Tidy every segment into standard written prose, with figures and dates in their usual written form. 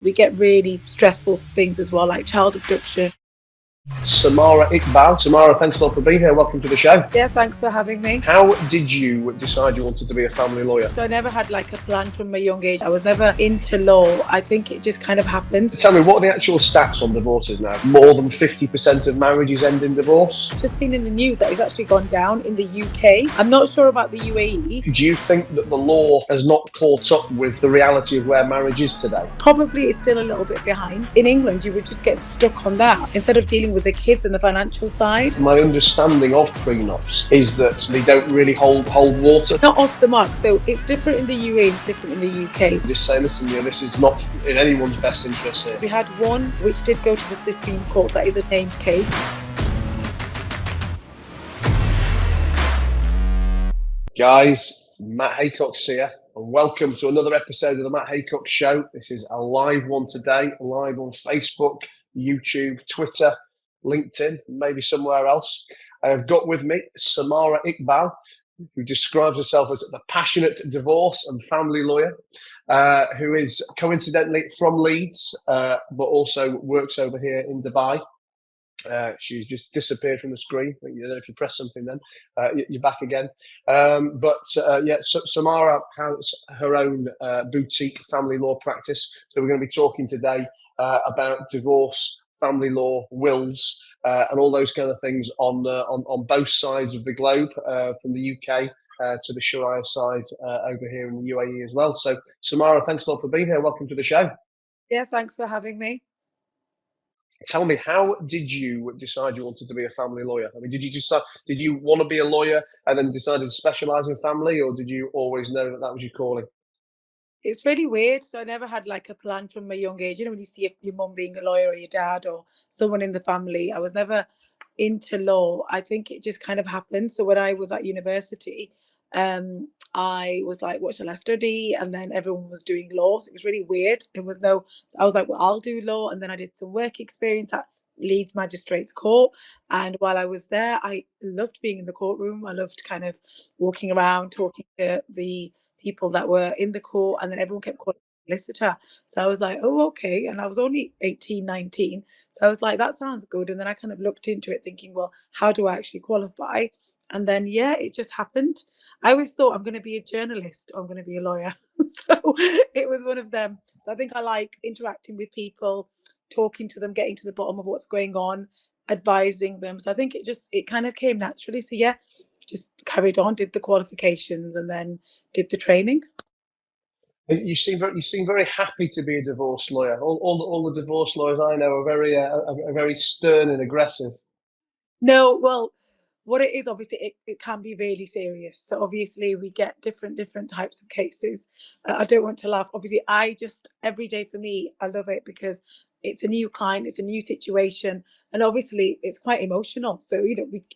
We get really stressful things as well, like child abduction. Samara Iqbal. Samara, thanks a lot for being here. Welcome to the show. Yeah, thanks for having me. How did you decide you wanted to be a family lawyer? So I never had like a plan from a young age. I was never into law. I think it just kind of happened. Tell me, what are the actual stats on divorces now? More than 50% of marriages end in divorce. Just seen in the news that it's actually gone down in the UK. I'm not sure about the UAE. Do you think that the law has not caught up with the reality of where marriage is today? Probably it's still a little bit behind. In England, you would just get stuck on that instead of dealing with the kids and the financial side. My understanding of prenups is that they don't really hold water. Not off the mark. So it's different in the UAE, it's different in the UK. Just say, listen, this is not in anyone's best interest here. We had one which did go to the Supreme Court. That is a named case. Guys, Matt Haycox here, and welcome to another episode of the Matt Haycox Show. This is a live one today, live on Facebook, YouTube, Twitter, LinkedIn, maybe somewhere else. I have got with me Samara Iqbal, who describes herself as the passionate divorce and family lawyer, who is coincidentally from Leeds, but also works over here in Dubai. She's just disappeared from the screen. I don't know if you press something then, you're back again. Samara has her own boutique family law practice. So we're going to be talking today about divorce, family law, wills, and all those kind of things on both sides of the globe, from the UK to the Sharia side over here in the UAE as well. So Samara, thanks a lot for being here. Welcome to the show. Yeah, thanks for having me. Tell me, how did you decide you wanted to be a family lawyer? I mean, did you want to be a lawyer and then decided to specialise in family, or did you always know that was your calling? It's really weird. So I never had like a plan from a young age. You know, when you see your mum being a lawyer or your dad or someone in the family, I was never into law. I think it just kind of happened. So when I was at university, I was like, what shall I study? And then everyone was doing law. So it was really weird. So I was like, well, I'll do law. And then I did some work experience at Leeds Magistrates Court. And while I was there, I loved being in the courtroom. I loved kind of walking around, talking to the people that were in the court, and then everyone kept calling me solicitor. So I was like, oh, okay. And I was only 18, 19. So I was like, that sounds good. And then I kind of looked into it thinking, well, how do I actually qualify? And then, yeah, it just happened. I always thought I'm going to be a journalist or I'm going to be a lawyer. So it was one of them. So I think I like interacting with people, talking to them, getting to the bottom of what's going on, advising them. So I think it kind of came naturally. So yeah, just carried on, did the qualifications, and then did the training. You seem very happy to be a divorce lawyer. All the divorce lawyers I know are very stern and aggressive. No, well, what it is, obviously, it can be really serious. So obviously, we get different types of cases. I don't want to laugh. Obviously, every day for me, I love it because it's a new client, it's a new situation, and obviously, it's quite emotional. So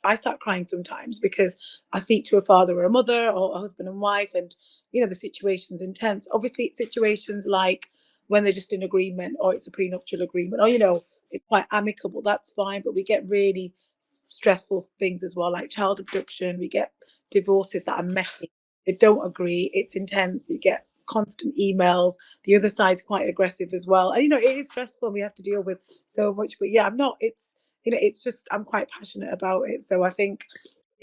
I start crying sometimes because I speak to a father or a mother or a husband and wife, and the situation's intense. Obviously, it's situations like when they're just in agreement, or it's a prenuptial agreement, or it's quite amicable. That's fine, but we get really stressful things as well, like child abduction. We get divorces that are messy. They don't agree. It's intense. You get constant emails. The other side's quite aggressive as well. And it is stressful. We have to deal with so much. But yeah, I'm not. It's just I'm quite passionate about it. So I think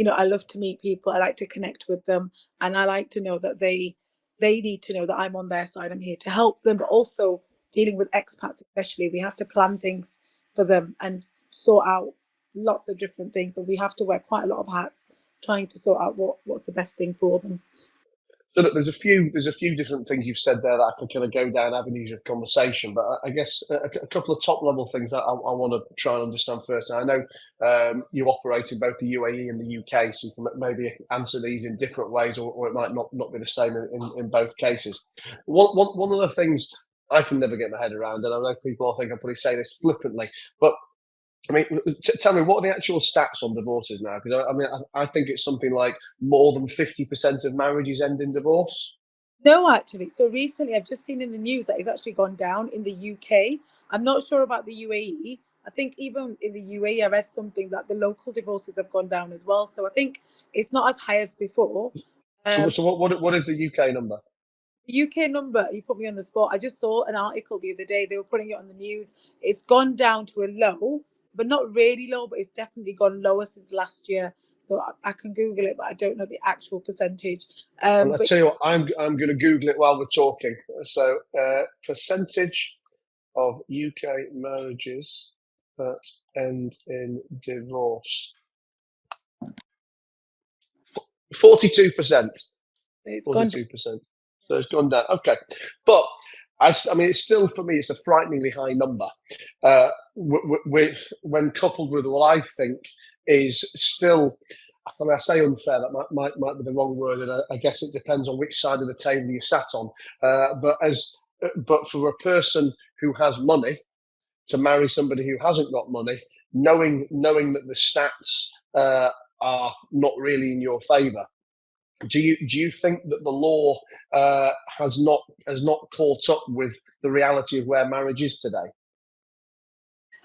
I love to meet people. I like to connect with them, and I like to know that they need to know that I'm on their side. I'm here to help them, but also dealing with expats, especially, we have to plan things for them and sort out lots of different things. So we have to wear quite a lot of hats trying to sort out what's the best thing for them. So look, there's a few different things you've said there that I can kind of go down avenues of conversation, but I guess a couple of top level things that I want to try and understand first. And I know you operate in both the UAE and the UK, so you can maybe answer these in different ways, or it might not be the same in both cases. One of the things I can never get my head around, and I know people think I probably say this flippantly, but I mean, tell me, what are the actual stats on divorces now? Because I think it's something like more than 50% of marriages end in divorce. No, actually. So recently I've just seen in the news that it's actually gone down in the UK. I'm not sure about the UAE. I think even in the UAE, I read something that the local divorces have gone down as well. So I think it's not as high as before. So what is the UK number? UK number, you put me on the spot. I just saw an article the other day. They were putting it on the news. It's gone down to a low, but not really low, but it's definitely gone lower since last year. So I can Google it, but I don't know the actual percentage. I'll But tell you what, I'm going to Google it while we're talking. So, percentage of UK marriages that end in divorce. 42%. it's gone down. 42%. So it's gone down. Okay. But I mean, it's still, for me, it's a frighteningly high number. When coupled with what I think is still, I mean, I say unfair, that might be the wrong word, and I guess it depends on which side of the table you sat on. But for a person who has money to marry somebody who hasn't got money, knowing that the stats are not really in your favour, do you think that the law has not caught up with the reality of where marriage is today?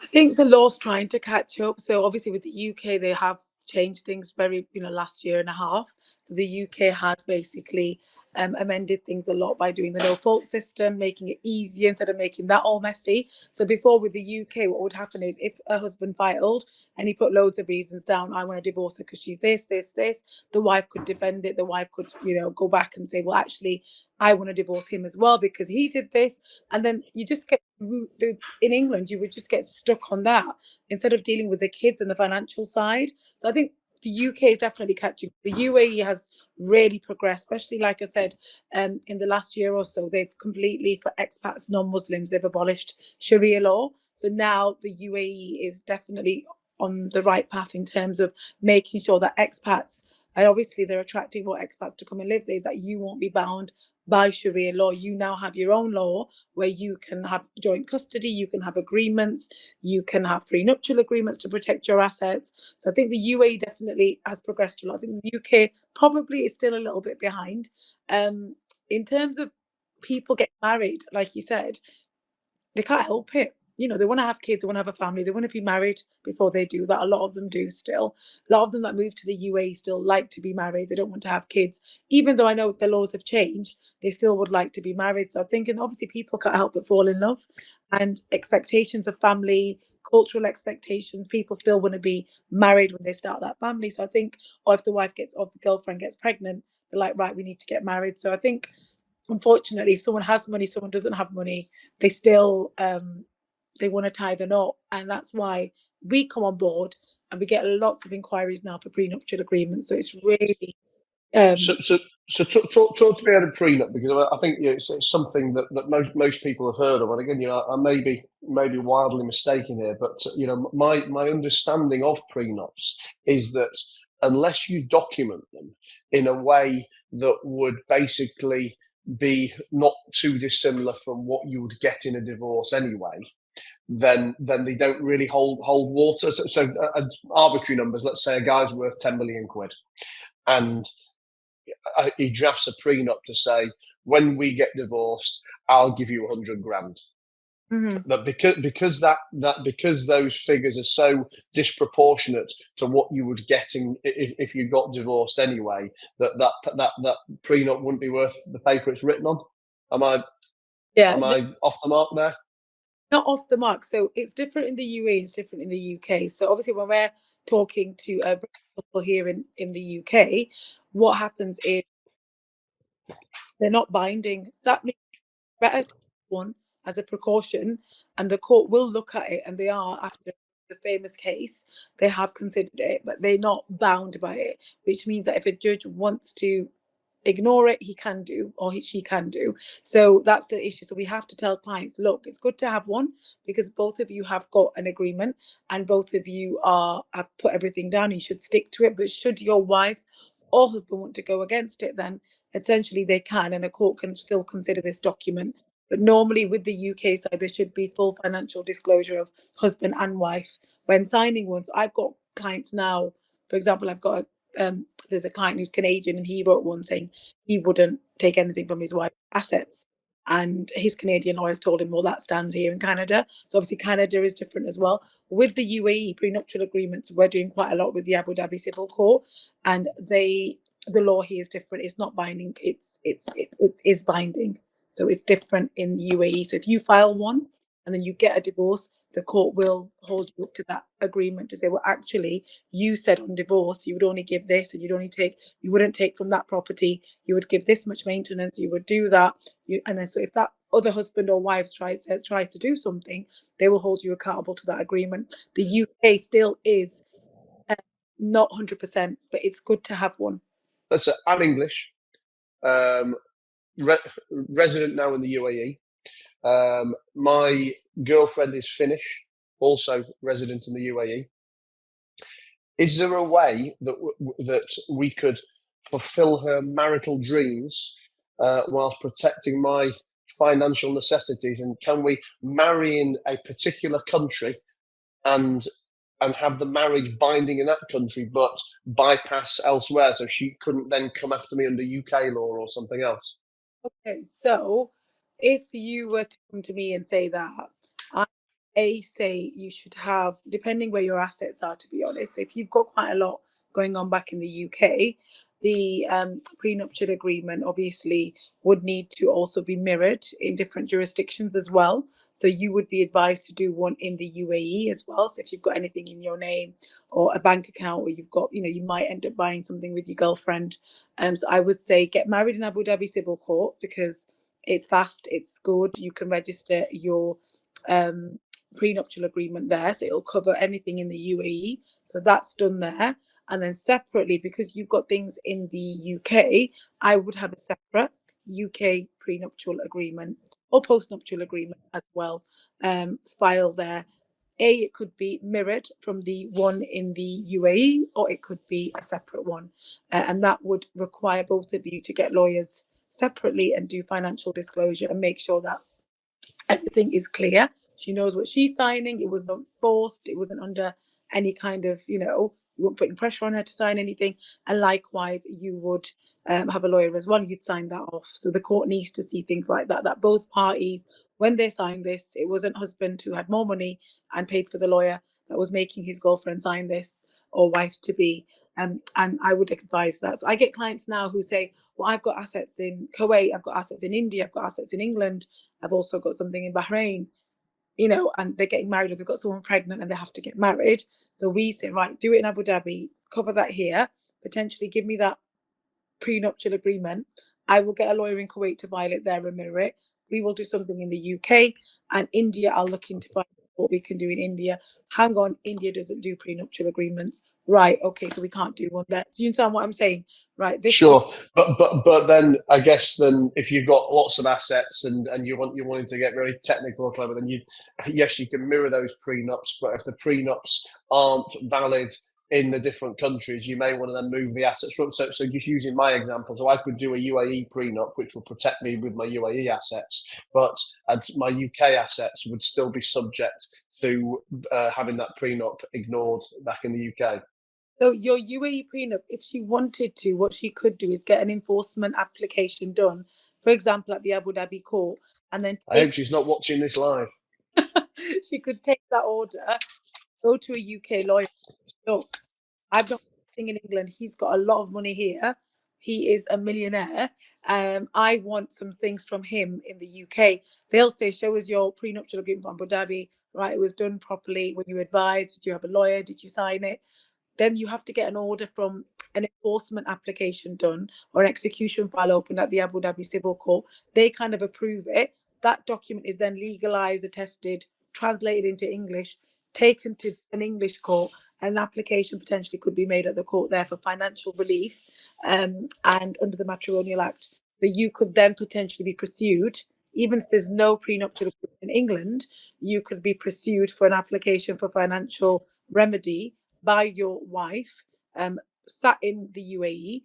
I think the law's trying to catch up. So obviously with the UK, they have changed things very, last year and a half. So the UK has basically amended things a lot by doing the no fault system, making it easier instead of making that all messy. So before with the UK, what would happen is if a husband filed and he put loads of reasons down, I want to divorce her because she's this, the wife could defend it. The wife could, go back and say, well, actually, I want to divorce him as well because he did this. And then you just get, in England, you would just get stuck on that instead of dealing with the kids and the financial side. So I think the UK is definitely catching. The UAE has really progressed, especially like I said, in the last year or so, they've completely, for expats, non-Muslims, they've abolished Sharia law. So now the UAE is definitely on the right path in terms of making sure that expats, and obviously they're attracting more expats to come and live there, that you won't be bound by Sharia law. You now have your own law where you can have joint custody, you can have agreements, you can have prenuptial agreements to protect your assets. So I think the UAE definitely has progressed a lot. I think the UK probably is still a little bit behind. In terms of people getting married, like you said, they can't help it. They want to have kids, they want to have a family, they want to be married before they do that. A lot of them do still. A lot of them that move to the UAE still like to be married. They don't want to have kids. Even though I know the laws have changed, they still would like to be married. So I'm thinking obviously people can't help but fall in love, and expectations of family, cultural expectations, people still want to be married when they start that family. So I think, or if the girlfriend gets pregnant, they're like, right, we need to get married. So I think unfortunately, if someone has money, someone doesn't have money, they still they want to tie the knot, and that's why we come on board and we get lots of inquiries now for prenuptial agreements. So it's really So, um, so, so talk to me about a prenup, because I think it's something that most people have heard of. And again, I may be wildly mistaken here, but my understanding of prenups is that unless you document them in a way that would basically be not too dissimilar from what you would get in a divorce anyway, then they don't really hold water. So arbitrary numbers. Let's say a guy's worth 10 million quid, and he drafts a prenup to say, when we get divorced, I'll give you 100 grand. mm-hmm. But because those figures are so disproportionate to what you would get if you got divorced anyway, that prenup wouldn't be worth the paper it's written on. Am I off the mark there? Not off the mark. So it's different in the UAE, it's different in the UK. So obviously when we're talking to people here in the UK, what happens is they're not binding. That means better to one as a precaution, and the court will look at it, and they are, after the famous case, they have considered it, but they're not bound by it, which means that if a judge wants to ignore it, he can do, or she can do. So that's the issue. So we have to tell clients, look, it's good to have one because both of you have got an agreement and both of you have put everything down. You should stick to it. But should your wife or husband want to go against it, then essentially they can, and the court can still consider this document. But normally with the UK side, there should be full financial disclosure of husband and wife when signing one. So I've got clients now, for example, I've got there's a client who's Canadian, and he wrote one saying he wouldn't take anything from his wife's assets. And his Canadian lawyers told him, well, that stands here in Canada. So obviously Canada is different as well. With the UAE prenuptial agreements, we're doing quite a lot with the Abu Dhabi Civil Court, and they the law here is different. It's not binding. It is binding. So it's different in UAE. So if you file one and then you get a divorce, the court will hold you up to that agreement to say, well, actually, you said on divorce you would only give this, and you wouldn't take from that property. You would give this much maintenance. You would do that. And then so if that other husband or wife tries to do something, they will hold you accountable to that agreement. The UK still is not 100%, but it's good to have one. I'm English, resident now in the UAE. My girlfriend is Finnish, also resident in the UAE. Is there a way that we could fulfill her marital dreams whilst protecting my financial necessities? And can we marry in a particular country and have the marriage binding in that country, but bypass elsewhere, so she couldn't then come after me under UK law or something else? Okay, so if you were to come to me and say that, I say you should have, depending where your assets are, to be honest. So if you've got quite a lot going on back in the UK, the prenuptial agreement obviously would need to also be mirrored in different jurisdictions as well. So you would be advised to do one in the UAE as well. So if you've got anything in your name or a bank account, or you've got, you might end up buying something with your girlfriend. So I would say get married in Abu Dhabi Civil Court, because it's fast, it's good. You can register your prenuptial agreement there, so it'll cover anything in the UAE. So that's done there. And then separately, because you've got things in the UK, I would have a separate UK prenuptial agreement or postnuptial agreement as well, file there. It could be mirrored from the one in the UAE, or it could be a separate one. And that would require both of you to get lawyers separately and do financial disclosure and make sure that everything is clear. She knows what she's signing. It was not forced. It wasn't under any kind of, you weren't putting pressure on her to sign anything. And likewise, you would have a lawyer as well. You'd sign that off. So the court needs to see things like that, that both parties, when they signed this, it wasn't husband who had more money and paid for the lawyer that was making his girlfriend sign this, or wife to be. And I would advise that. So I get clients now who say, well, I've got assets in Kuwait, I've got assets in India, I've got assets in England, I've also got something in Bahrain, and they're getting married, or they've got someone pregnant and they have to get married. So we say, right, do it in Abu Dhabi, cover that here, potentially give me that prenuptial agreement. I will get a lawyer in Kuwait to violate there and mirror it. We will do something in the UK, and India, I'll look into what we can do in India. Hang on, India doesn't do prenuptial agreements. Right, okay, so we can't do one there. Do you understand what I'm saying? Right, this Sure, but then I guess if you've got lots of assets and you're wanting to get very technical or clever, then you can mirror those prenups. But if the prenups aren't valid in the different countries, you may want to then move the assets from. So just using my example, so I could do a UAE prenup, which will protect me with my UAE assets, but my UK assets would still be subject to having that prenup ignored back in the UK. So your UAE prenup, if she wanted to, what she could do is get an enforcement application done, for example, at the Abu Dhabi court, and then I hope she's not watching this live. she could take that order, go to a UK lawyer. Look, I've got thing in England. He's got a lot of money here. He is a millionaire. I want some things from him in the UK. They'll say, show us your prenuptial agreement from Abu Dhabi. Right, it was done properly when you advised. Did you have a lawyer? Did you sign it? Then you have to get an order from an enforcement application done, or an execution file opened at the Abu Dhabi Civil Court. They kind of approve it. That document is then legalized, attested, translated into English, taken to an English court, and an application potentially could be made at the court there for financial relief, and under the Matrimonial Act. So you could then potentially be pursued, even if there's no prenuptial agreement in England, you could be pursued for an application for financial remedy by your wife, sat in the UAE,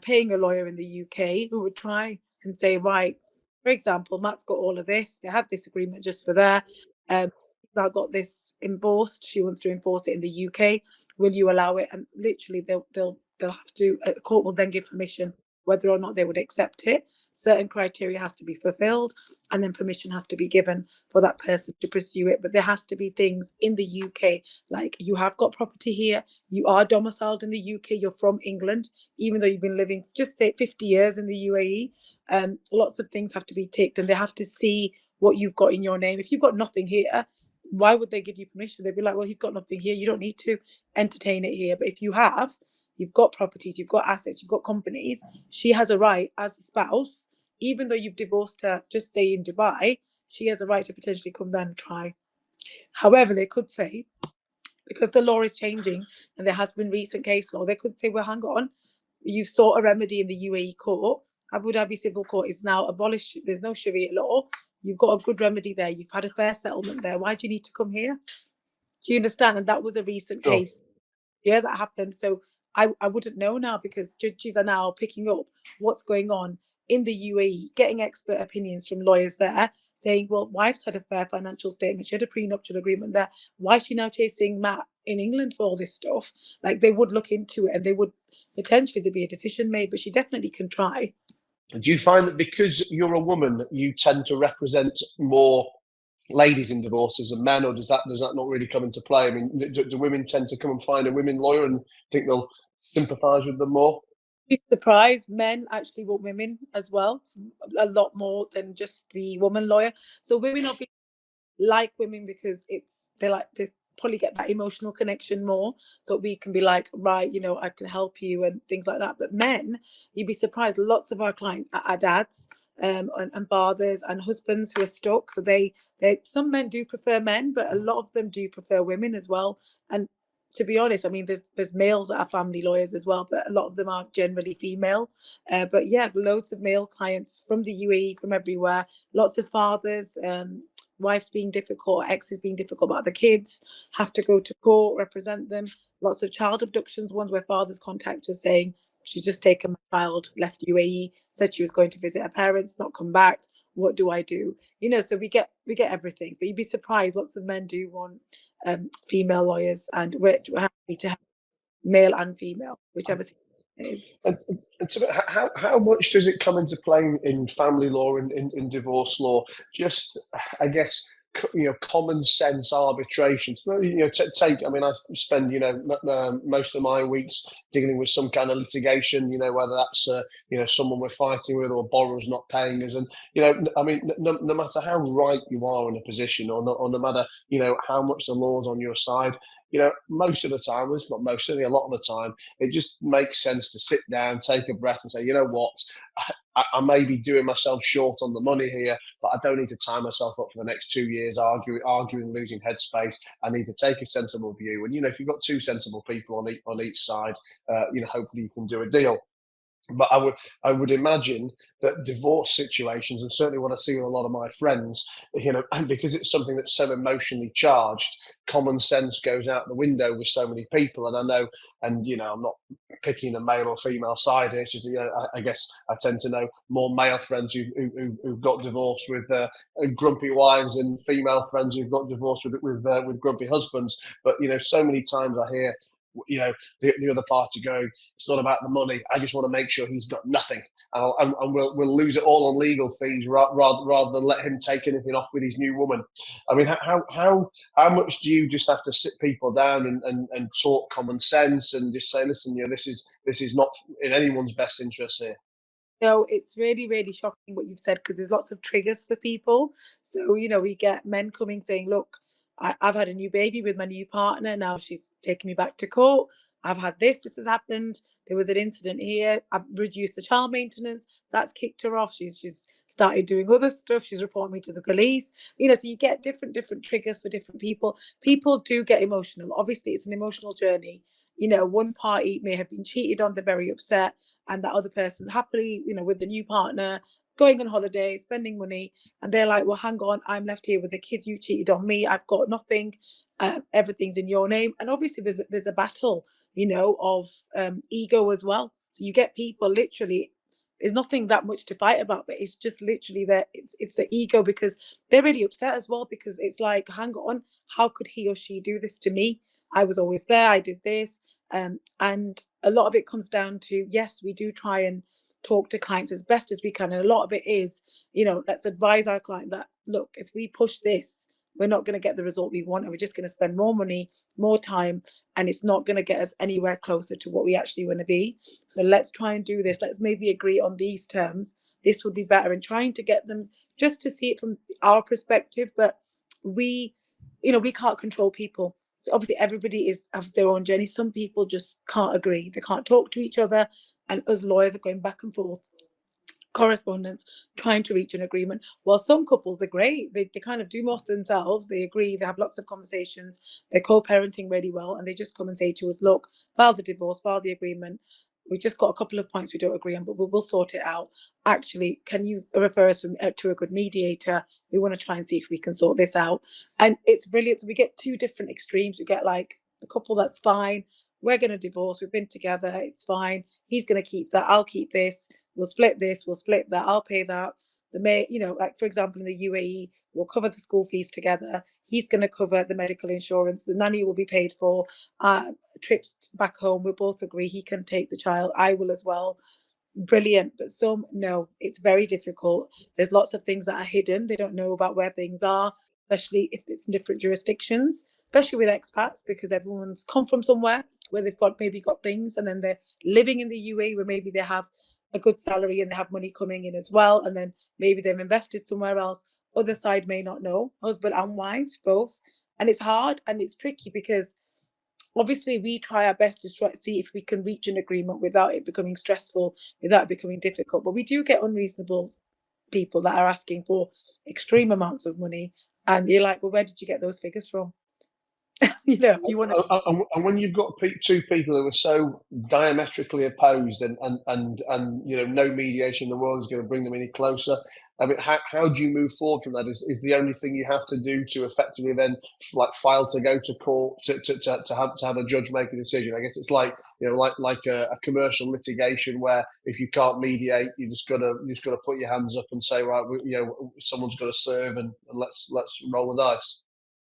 paying a lawyer in the UK, who would try and say, right, for example, Matt's got all of this. They had this agreement just for there. Now got this enforced. She wants to enforce it in the UK. Will you allow it? And literally, they'll have to. A court will then give permission whether or not they would accept it. Certain criteria has to be fulfilled, and then permission has to be given for that person to pursue it. But there has to be things in the UK, like you have got property here, you are domiciled in the UK, you're from England, even though you've been living just say 50 years in the UAE. Lots of things have to be ticked, and they have to see what you've got in your name. If you've got nothing here, why would they give you permission? They'd be like, well, he's got nothing here, you don't need to entertain it here. But if you have, you've got properties, you've got assets, you've got companies, she has a right as a spouse, even though you've divorced her, just stay in Dubai, she has a right to potentially come there and try. However, they could say, because the law is changing and there has been recent case law, they could say, well, hang on, you've sought a remedy in the UAE court. Abu Dhabi Civil Court is now abolished. There's no Sharia law. You've got a good remedy there. You've had a fair settlement there. Why do you need to come here? Do you understand? And that was a recent Sure. case. Yeah, that happened. So I wouldn't know now, because judges are now picking up what's going on in the UAE, getting expert opinions from lawyers there, saying, well, wife's had a fair financial statement, she had a prenuptial agreement there. Why is she now chasing Matt in England for all this stuff? Like, they would look into it, and they would potentially, there'd be a decision made, but she definitely can try. Do you find that because you're a woman, you tend to represent more ladies in divorces than men, or does that not really come into play? I mean, do women tend to come and find a women lawyer and think they'll sympathise with them more? Be surprised, men actually want women as well, a lot more than just the woman lawyer. So women obviously like women because they probably get that emotional connection more. So we can be like, right, I can help you and things like that. But men, you'd be surprised. Lots of our clients are dads, and fathers and husbands who are stuck. So they some men do prefer men, but a lot of them do prefer women as well. And to be honest, I mean, there's males that are family lawyers as well, but a lot of them are generally female. But yeah, loads of male clients from the UAE, from everywhere. Lots of fathers, wives being difficult, exes being difficult, but the kids have to go to court, represent them. Lots of child abductions, ones where fathers contact us saying, she's just taken my child, left UAE, said she was going to visit her parents, not come back. What do I do? So we get everything. But you'd be surprised, lots of men do want female lawyers, and we're happy to have male and female, whichever it is. And so how much does it come into play in family law and in divorce law? Just, I guess, common sense arbitration. So, take. I mean, I spend most of my weeks dealing with some kind of litigation. Whether that's someone we're fighting with, or a borrower's not paying us, and I mean, no matter how right you are in a position, or no matter how much the law's on your side, most of the time, if not most, certainly a lot of the time, it just makes sense to sit down, take a breath, and say, you know what, I may be doing myself short on the money here, but I don't need to tie myself up for the next 2 years arguing, losing headspace. I need to take a sensible view. And if you've got two sensible people on each side, hopefully you can do a deal. But I would imagine that divorce situations, and certainly what I see with a lot of my friends, because it's something that's so emotionally charged, common sense goes out the window with so many people. And I know, and I'm not picking a male or female side here. It's just, I guess I tend to know more male friends who've got divorced with grumpy wives, and female friends who've got divorced with grumpy husbands. But so many times I hear, the other party going, it's not about the money. I just want to make sure he's got nothing, and we'll lose it all on legal fees rather than let him take anything off with his new woman. I mean, how much do you just have to sit people down and talk common sense and just say, listen, this is not in anyone's best interest here? No, it's really, really shocking what you've said, because there's lots of triggers for people. So, we get men coming saying, look, I've had a new baby with my new partner. Now she's taking me back to court. I've had this has happened. There was an incident here. I've reduced the child maintenance. That's kicked her off. She's started doing other stuff. She's reporting me to the police. So you get different triggers for different people. People do get emotional. Obviously, it's an emotional journey. One party may have been cheated on, they're very upset, and that other person happily, with the new partner, going on holiday, spending money, and they're like, well, hang on, I'm left here with the kids, you cheated on me, I've got nothing, everything's in your name. And obviously there's a battle, of ego as well. So you get people literally, there's nothing that much to fight about, but it's just literally that it's the ego, because they're really upset as well, because it's like, hang on, how could he or she do this to me? I was always there, I did this. And a lot of it comes down to, yes, we do try and talk to clients as best as we can. And a lot of it is, let's advise our client that, look, if we push this, we're not going to get the result we want, and we're just going to spend more money, more time, and it's not going to get us anywhere closer to what we actually want to be. So let's try and do this. Let's maybe agree on these terms. This would be better, and trying to get them just to see it from our perspective. But we can't control people. So obviously everybody has their own journey. Some people just can't agree. They can't talk to each other. And us lawyers are going back and forth, correspondence, trying to reach an agreement. While some couples, they're great. They kind of do most of themselves. They agree. They have lots of conversations. They're co-parenting really well. And they just come and say to us, look, file the divorce, file the agreement. We just got a couple of points we don't agree on, but we'll sort it out. Actually, can you refer us to a good mediator? We want to try and see if we can sort this out. And it's brilliant. So we get two different extremes. We get like the couple that's fine. We're going to divorce. We've been together. It's fine. He's going to keep that. I'll keep this. We'll split this. We'll split that. I'll pay that. Like for example, in the UAE, we'll cover the school fees together. He's going to cover the medical insurance. The nanny will be paid for. Trips back home, we both agree he can take the child. I will as well. Brilliant. But some, no, it's very difficult. There's lots of things that are hidden. They don't know about where things are, especially if it's in different jurisdictions, especially with expats, because everyone's come from somewhere where they've maybe got things, and then they're living in the UAE where maybe they have a good salary and they have money coming in as well, and then maybe they've invested somewhere else. Other side may not know, husband and wife both. And it's hard and it's tricky because obviously we try our best to see if we can reach an agreement without it becoming stressful, without it becoming difficult. But we do get unreasonable people that are asking for extreme amounts of money, and you're like, well, where did you get those figures from? You want to. And when you've got two people who are so diametrically opposed, and no mediation in the world is going to bring them any closer. I mean, how do you move forward from that? Is the only thing you have to do to effectively then file to go to court to have a judge make a decision? I guess it's like a commercial litigation where if you can't mediate, you just gotta put your hands up and say, right, someone's got to serve, and let's roll the dice.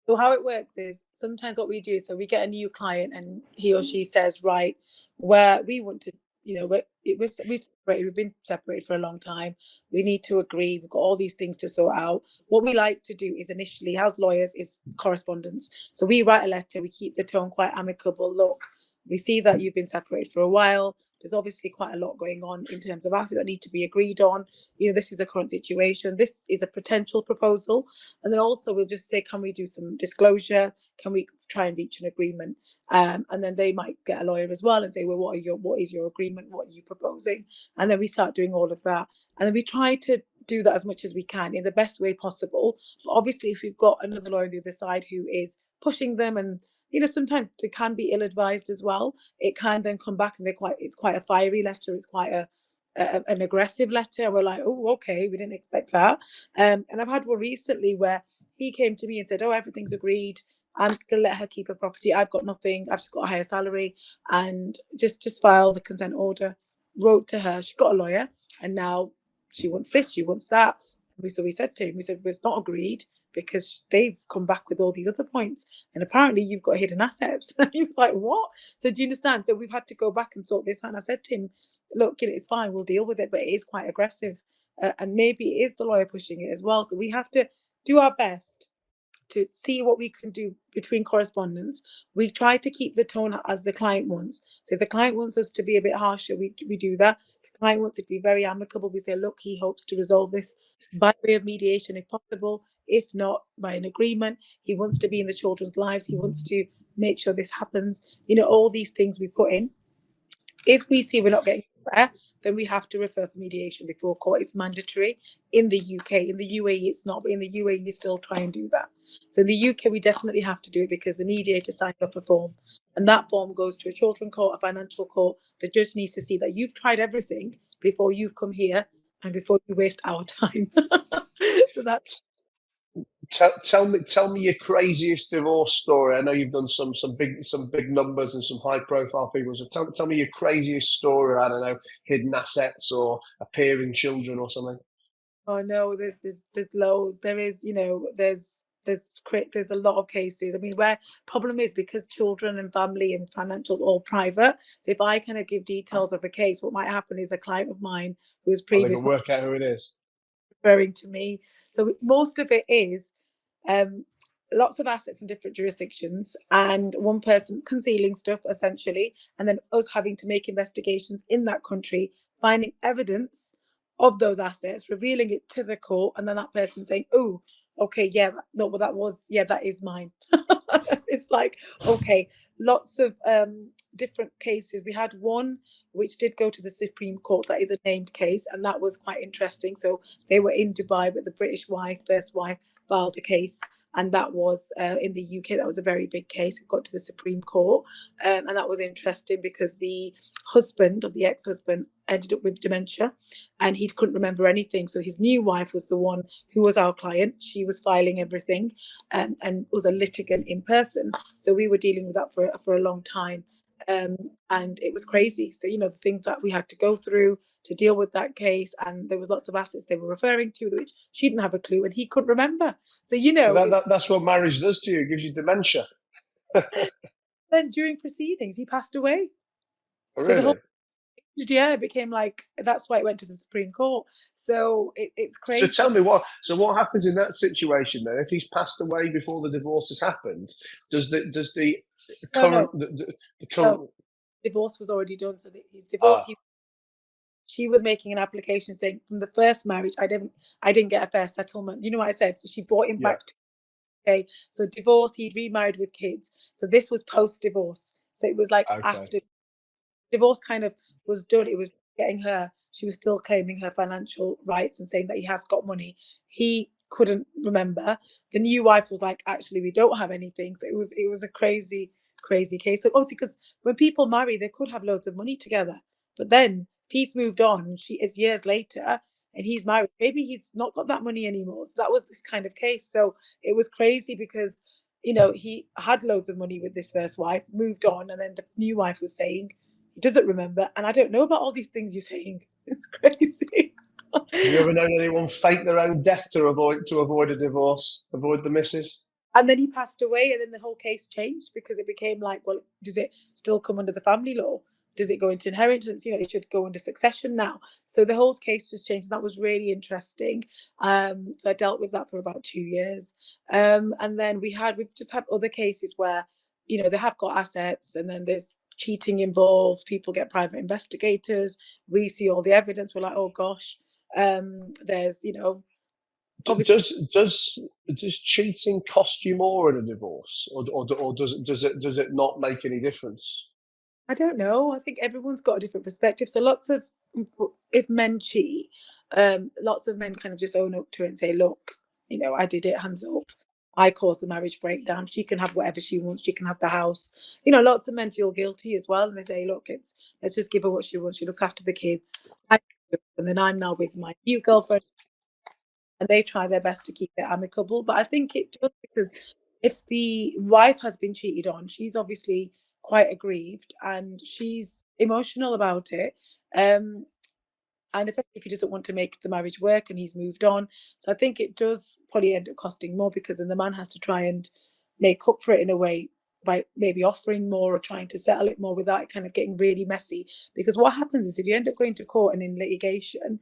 So how it works is sometimes what we do, so we get a new client and he or she says, right, where we want to, we've been separated for a long time. We need to agree. We've got all these things to sort out. What we like to do is initially, as lawyers, is correspondence. So we write a letter. We keep the tone quite amicable. Look, we see that you've been separated for a while. There's obviously quite a lot going on in terms of assets that need to be agreed on. This is the current situation. This is a potential proposal. And then also we'll just say, can we do some disclosure? Can we try and reach an agreement? And then they might get a lawyer as well and say, well, what is your agreement? What are you proposing? And then we start doing all of that. And then we try to do that as much as we can in the best way possible. But obviously, if we've got another lawyer on the other side who is pushing them, and sometimes they can be ill-advised as well, it can then come back and it's quite a fiery letter. It's quite an aggressive letter. We're like, oh, okay, we didn't expect that. And I've had one recently where he came to me and said, oh, everything's agreed. I'm gonna let her keep her property. I've got nothing. I've just got a higher salary, and just file the consent order. Wrote to her. She got a lawyer, and now she wants this. She wants that. So we said to him, well, it's not agreed because they've come back with all these other points, and apparently you've got hidden assets. And he was like, what? So do you understand? So we've had to go back and sort this out. And I said to him, look, it's fine. We'll deal with it, but it is quite aggressive, and maybe it is the lawyer pushing it as well. So we have to do our best to see what we can do between correspondence. We try to keep the tone as the client wants. So if the client wants us to be a bit harsher, we do that. If the client wants it to be very amicable, we say, look, he hopes to resolve this by way of mediation if possible. If not, by an agreement. He wants to be in the children's lives. He wants to make sure this happens. All these things we put in. If we see we're not getting there, then we have to refer for mediation before court. It's mandatory in the UK. In the UAE, it's not, but in the UAE, we still try and do that. So in the UK, we definitely have to do it because the mediator signed off a form, and that form goes to a children's court, a financial court. The judge needs to see that you've tried everything before you've come here and before you waste our time. So that's. Tell me your craziest divorce story. I know you've done some big numbers and some high profile people. So tell me your craziest story. I don't know, hidden assets or appearing children or something. Oh no, there's loads. There is, there's there's a lot of cases. I mean, where problem is because children and family and financial all private. So if I kind of give details of a case, what might happen is a client of mine who was Or they previous can work out who it is. referring to me. So most of it is um, lots of assets in different jurisdictions and one person concealing stuff essentially, and then us having to make investigations in that country, finding evidence of those assets, revealing it to the court, and then that person saying, oh, okay, yeah, no, well, that is mine. It's like, okay, lots of different cases. We had one which did go to the Supreme Court, that is a named case, and that was quite interesting. So they were in Dubai, but the British wife, first wife, filed a case, and that was in the UK. That was a very big case. It got to the Supreme Court, and that was interesting because the husband, or the ex-husband, ended up with dementia, and he couldn't remember anything. So his new wife was the one who was our client. She was filing everything, and was a litigant in person. So we were dealing with that for a long time, and it was crazy. So the things that we had to go through to deal with that case, and there was lots of assets they were referring to which she didn't have a clue and he couldn't remember. So So that's what marriage does to you. It gives you dementia. then during proceedings he passed away. So the whole Really? it became like, that's why it went to the Supreme Court. So it's So crazy. tell me what happens in that situation then? If he's passed away before the divorce has happened, does the No, current the no, current divorce was already done. So his divorce, ah she was making an application saying from the first marriage I didn't get a fair settlement. You know what I said? So she brought him yeah, back to, okay, so divorce, he'd remarried with kids. So this was post divorce. So it was like okay. after divorce kind of was done. It was getting her, she was still claiming her financial rights and saying that he has got money. He couldn't remember. The new wife was like, actually, we don't have anything. So it was a crazy, crazy case. So obviously, because when people marry, they could have loads of money together. But then he's moved on. She is years later and he's married. Maybe he's not got that money anymore. So that was this kind of case. So it was crazy because he had loads of money with this first wife, moved on, and then the new wife was saying he doesn't remember, and I don't know about all these things you're saying. It's crazy. Have you ever known anyone fake their own death to avoid a divorce, avoid the missus? And then he passed away, and then the whole case changed because it became like, well, does it still come under the family law? Does it go into inheritance? It should go under succession now. So the whole case just changed. And that was really interesting. So I dealt with that for about 2 years. And then we've just had other cases where, they have got assets and then there's cheating involved. People get private investigators. We see all the evidence. We're like, oh gosh. There's, obviously, Does cheating cost you more in a divorce, or does it not make any difference? I don't know. I think everyone's got a different perspective. So if men cheat, lots of men kind of just own up to it and say, look, I did it, hands up. I caused the marriage breakdown. She can have whatever she wants. She can have the house. Lots of men feel guilty as well. And they say, look, let's just give her what she wants. She looks after the kids. And then I'm now with my new girlfriend, and they try their best to keep it amicable. But I think it does, because if the wife has been cheated on, she's obviously quite aggrieved and she's emotional about it. And especially if he doesn't want to make the marriage work and he's moved on. So I think it does probably end up costing more, because then the man has to try and make up for it in a way by maybe offering more or trying to settle it more without it kind of getting really messy. Because what happens is if you end up going to court and in litigation,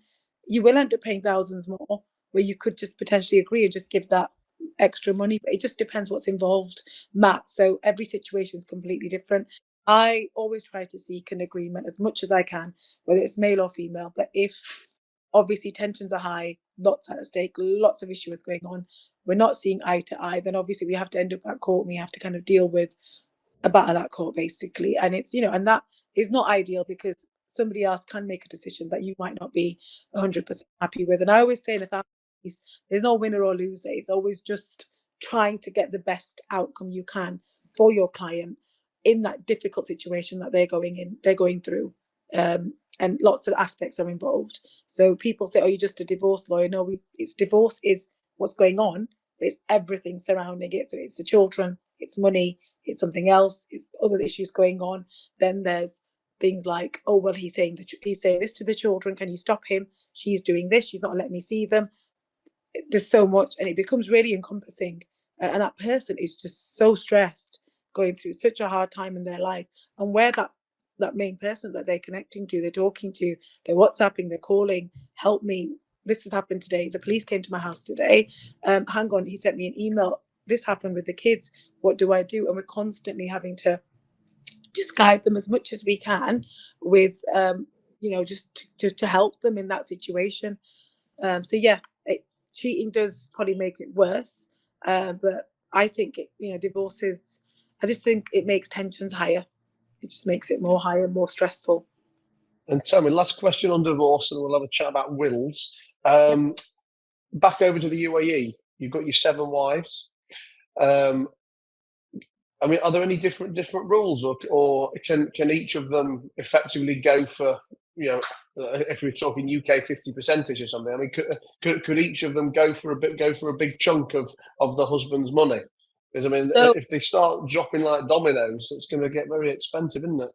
you will end up paying thousands more, where you could just potentially agree and just give that extra money. But it just depends what's involved, Matt. So every situation is completely different. I always try to seek an agreement as much as I can, whether it's male or female. But if obviously tensions are high, lots at stake, lots of issues going on, we're not seeing eye to eye, then obviously we have to end up at court and we have to kind of deal with a battle at court basically. And it's, and that is not ideal because somebody else can make a decision that you might not be 100% happy with. And I always say in the family piece, there's no winner or loser. It's always just trying to get the best outcome you can for your client in that difficult situation that they're going through. And lots of aspects are involved. So people say, oh, you're just a divorce lawyer. No, it's divorce is what's going on, but it's everything surrounding it. So it's the children, it's money, it's something else, it's other issues going on. Then there's things like, oh, well, he's saying this to the children. Can you stop him? She's doing this. She's not letting me see them. There's so much, and it becomes really encompassing. and that person is just so stressed, going through such a hard time in their life, and where that main person that they're connecting to, they're talking to, they're WhatsApping, they're calling, help me, this has happened today, the police came to my house today, hang on, he sent me an email, this happened with the kids, what do I do? And we're constantly having to just guide them as much as we can with just to help them in that situation. So yeah, cheating does probably make it worse, but I think divorces, I just think it makes tensions higher. It just makes it more higher, more stressful. And tell me, last question on divorce, and we'll have a chat about wills. Yep. Back over to the UAE, you've got your 7 wives. I mean, are there any different rules, or can each of them effectively go for, if we're talking UK 50% or something? I mean, could each of them go for a big chunk of the husband's money? Because I mean, So if they start dropping like dominoes, it's going to get very expensive, isn't it?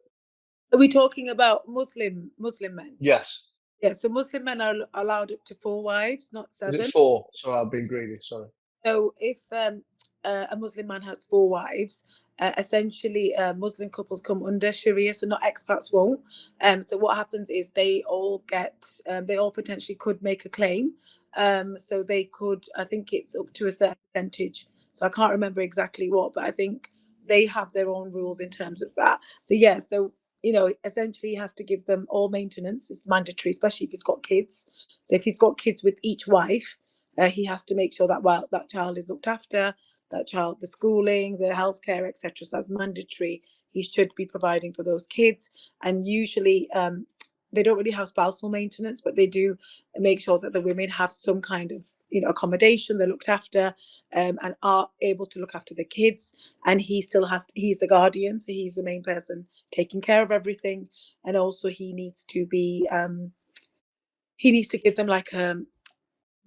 are we talking about Muslim men? Yes. Yeah, so Muslim men are allowed up to 4 wives, not Is it 7. 4? Sorry, I've been greedy. Sorry. So if a Muslim man has 4 wives, essentially Muslim couples come under Sharia, so not expats won't. So what happens is they all potentially could make a claim. So they could, I think it's up to a certain percentage. So I can't remember exactly what, but I think they have their own rules in terms of that. So yeah, so essentially he has to give them all maintenance. It's mandatory, especially if he's got kids. So if he's got kids with each wife, he has to make sure that while that child is looked after, that child, the schooling, the healthcare, etc. So that's mandatory. He should be providing for those kids, and usually they don't really have spousal maintenance, but they do make sure that the women have some kind of accommodation. They're looked after, and are able to look after the kids. And he still he's the guardian, so he's the main person taking care of everything. And also he needs to give them like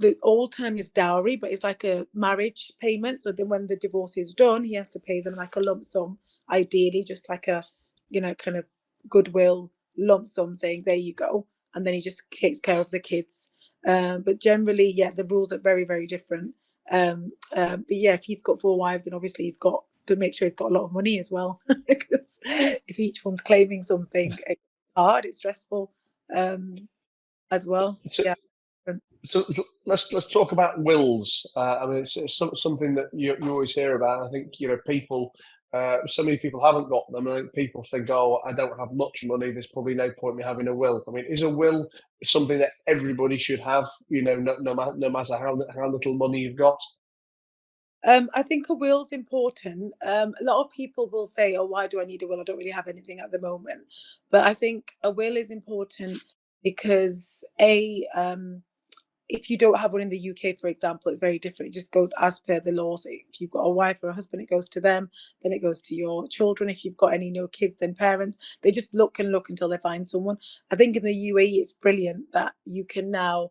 the old term is dowry, but it's like a marriage payment. So then when the divorce is done, he has to pay them like a lump sum, ideally, just like a, kind of goodwill lump sum saying, there you go. And then he just takes care of the kids. But generally, yeah, the rules are very, very different. But yeah, if he's got 4 wives, then obviously he's got to make sure he's got a lot of money as well. Because if each one's claiming something, it's hard, it's stressful as well. So, Yeah. so let's talk about wills. I mean, it's something that you always hear about. I think people. So many people haven't got them. I think people think, "Oh, I don't have much money. There's probably no point in me having a will." I mean, is a will something that everybody should have? No matter how little money you've got. I think a will's important. A lot of people will say, "Oh, why do I need a will? I don't really have anything at the moment." But I think a will is important because if you don't have one in the UK, for example, it's very different. It just goes as per the law. So if you've got a wife or a husband, it goes to them. Then it goes to your children. If you've got any no kids, then parents. They just look and look until they find someone. I think in the UAE, it's brilliant that you can now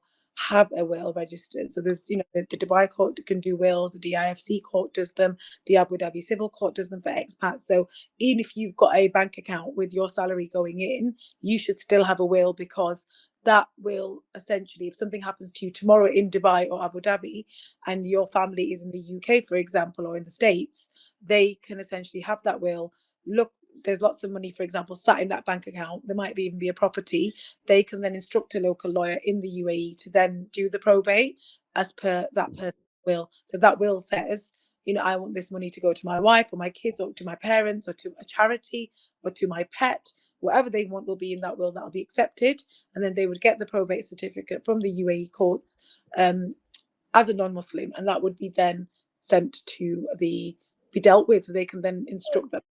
have a will registered. So there's, the Dubai court can do wills, the DIFC court does them, the Abu Dhabi civil court does them for expats. So even if you've got a bank account with your salary going in, you should still have a will, because that will essentially, if something happens to you tomorrow in Dubai or Abu Dhabi and your family is in the UK, for example, or in the States, they can essentially have that will. Look, there's lots of money, for example, sat in that bank account. There might even be a property. They can then instruct a local lawyer in the UAE to then do the probate as per that person's will. So that will says, I want this money to go to my wife or my kids or to my parents or to a charity or to my pet. Whatever they want will be in that will, that will be accepted. And then they would get the probate certificate from the UAE courts as a non-Muslim, and that would be then sent to be dealt with. So they can then instruct that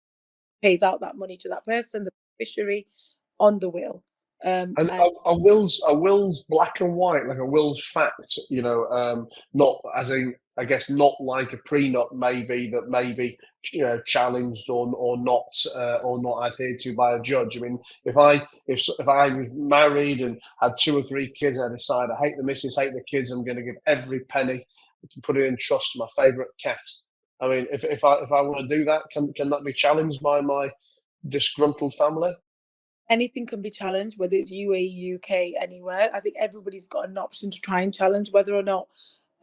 pays out that money to that person, the beneficiary, on the will. And And are wills black and white, like a will's fact? Not as in, I guess, not like a prenup, maybe that may be challenged or not adhered to by a judge. I mean, if I was married and had 2 or 3 kids, and I decide I hate the missus, hate the kids, I'm going to give every penny to put it in trust to my favourite cat. I mean, if I want to do that, can that be challenged by my disgruntled family? anything can be challenged, whether it's UAE, UK, anywhere. I think everybody's got an option to try and challenge whether or not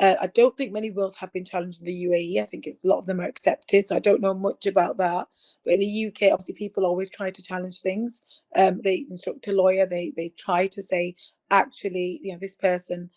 I don't think many wills have been challenged in the UAE. I think it's a lot of them are accepted. So I don't know much about that. But in the UK, obviously, people always try to challenge things. They instruct a lawyer. They try to say, actually, this person,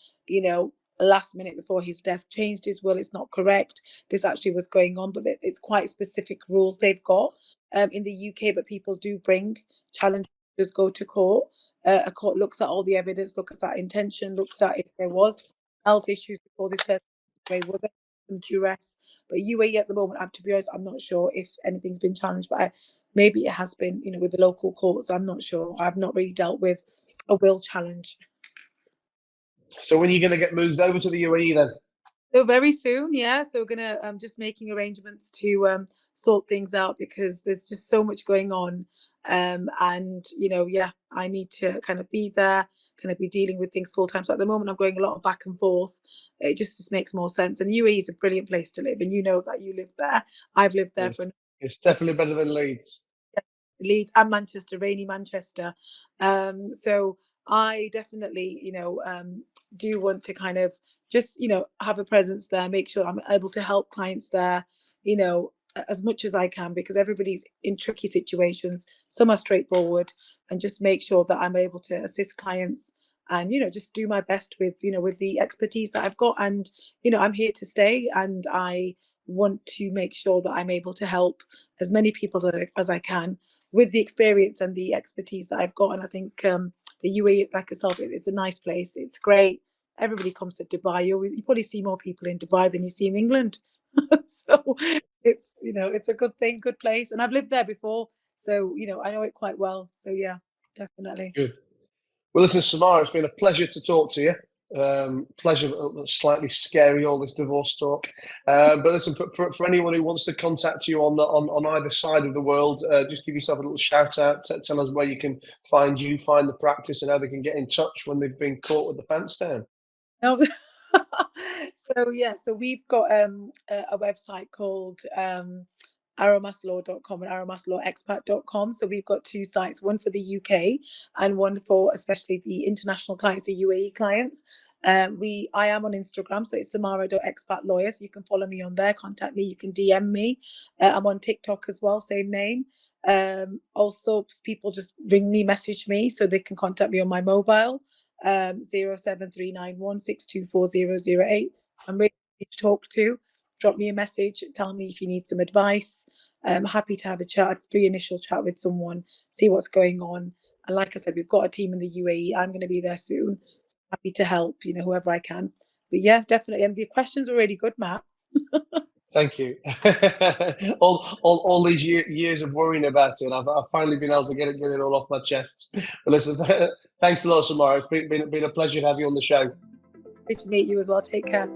last minute before his death changed his will. It's not correct. This actually was going on, but it's quite specific rules they've got in the UK. But people do bring challenges. Just go to court. A court looks at all the evidence, looks at intention, looks at if there was health issues before this person away, were there some duress? But UAE at the moment, to be honest, I'm not sure if anything's been challenged, but maybe it has been, with the local courts. I'm not sure. I've not really dealt with a will challenge. So when are you going to get moved over to the UAE then? So very soon, yeah. So we're gonna just making arrangements to sort things out because there's just so much going on. And yeah, I need to kind of be there, kind of be dealing with things full time. So at the moment I'm going a lot of back and forth. It just makes more sense. And UAE is a brilliant place to live. And you know that you live there. I've lived there for It's definitely better than Leeds. Leeds and Manchester, rainy Manchester. So I definitely, do want to kind of just, have a presence there, make sure I'm able to help clients there, as much as I can, because everybody's in tricky situations. Some are straightforward, and just make sure that I'm able to assist clients and, just do my best with, with the expertise that I've got. And, I'm here to stay, and I want to make sure that I'm able to help as many people as I can with the experience and the expertise that I've got. And I think the UAE, like yourself, it's a nice place. It's great. Everybody comes to Dubai. You probably see more people in Dubai than you see in England. So it's a good thing, good place. And I've lived there before. So, I know it quite well. So yeah, definitely. Good. Well, listen, Samara, it's been a pleasure to talk to you. Pleasure, slightly scary, all this divorce talk. But listen, for anyone who wants to contact you on either side of the world, just give yourself a little shout out. Tell us where you can find you, find the practice, and how they can get in touch when they've been caught with the pants down. No. So we've got a website called aramaslaw.com and aramaslawexpat.com. So we've got two sites, one for the UK and one for especially the international clients, the UAE clients. I am on Instagram, so it's samara.expatlawyers. You can follow me on there, contact me, you can DM me. I'm on TikTok as well, same name. Also, people just ring me, message me, so they can contact me on my mobile. 07391624008. I'm ready to talk to. Drop me a message. Tell me if you need some advice. I'm happy to have a chat, free initial chat with someone, see what's going on. And like I said, we've got a team in the UAE. I'm going to be there soon. So happy to help, whoever I can. But yeah, definitely. And the questions are really good, Matt. Thank you. all these years of worrying about it, I've finally been able to get it all off my chest. But listen, thanks a lot, Samara. It's been a pleasure to have you on the show. Great to meet you as well. Take care.